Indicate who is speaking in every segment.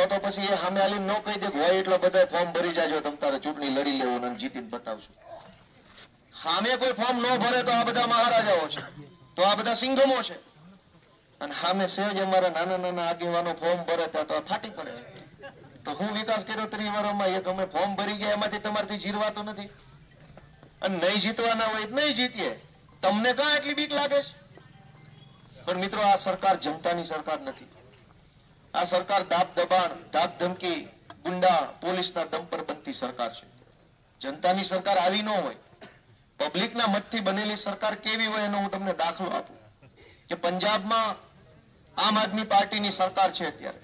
Speaker 1: તો પછી એ સામે આલી ન કહી દે હોય એટલા બધા ફોર્મ ભરી જાજો, તમે તારે ચૂંટણી લડી લેવું અને જીતીને બતાવશું. સામે કોઈ ફોર્મ ન ભરે તો આ બધા મહારાજાઓ છે, તો આ બધા સિંઘમો છે, અને સામે સહેજ અમારા નાના નાના આગેવાનો ફોર્મ ભરે તો ફાટી પડે. તો હું વિકાસ કર્યો 30 વર્ષમાં? એક અમે ફોર્મ ભરી ગયા એમાંથી તમારથી જીરવાતો નથી, અને નહીં જીતવાના હોય નહીં જીતીએ. તમને ક્યાં એટલી બીક લાગે છે? પણ મિત્રો, આ સરકાર જનતાની સરકાર નથી. આ સરકાર દાબ દબાણ, ધાક ધમકી, ગુંડા, પોલીસના દમ પર બનતી સરકાર છે. જનતાની સરકાર આવી ન હોય. પબ્લિકના મતથી બનેલી સરકાર કેવી હોય એનો હું તમને દાખલો આપું કે પંજાબમાં આમ આદમી પાર્ટીની સરકાર છે અત્યારે.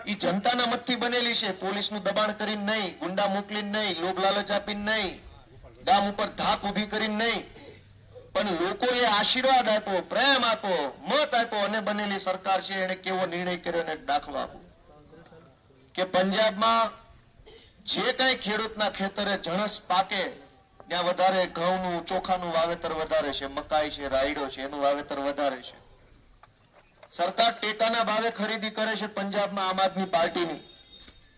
Speaker 1: એ જનતાના મતથી બનેલી છે. પોલીસનું દબાણ કરીને નહીં, ગુંડા મોકલીને નહીં, લોભ લાલચ આપીને નહીં, ગામ ઉપર ધાક ઉભી કરીને નહીં, પણ લોકોએ આશીર્વાદ આપ્યો, પ્રેમ આપ્યો, મત આપ્યો અને બનેલી સરકાર છે. એને કેવો નિર્ણય કર્યો એને દાખલો આપો કે પંજાબમાં જે કઈ ખેડૂતના ખેતરે જણસ પાકે ત્યાં વધારે ઘઉંનું, ચોખાનું વાવેતર વધારે છે, મકાઈ છે, રાયડો છે, એનું વાવેતર વધારે છે. સરકાર ટેકાના ભાવે ખરીદી કરે છે પંજાબમાં આમ આદમી પાર્ટીની,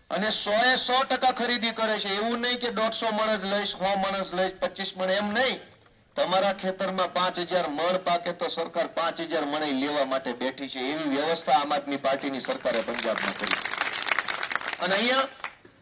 Speaker 1: અને 100% ખરીદી કરે છે. એવું નહીં કે 150 મણ જ લઈશ, 100 મણ જ લઈશ, 25 મણ, એમ નહીં. તમારા ખેતરમાં 5000 મણ પાકે તો સરકાર 5000 મણ લેવા માટે બેઠી છે. એવી વ્યવસ્થા આમ આદમી પાર્ટીની સરકારે પંજાબમાં કરી. અને અહીંયા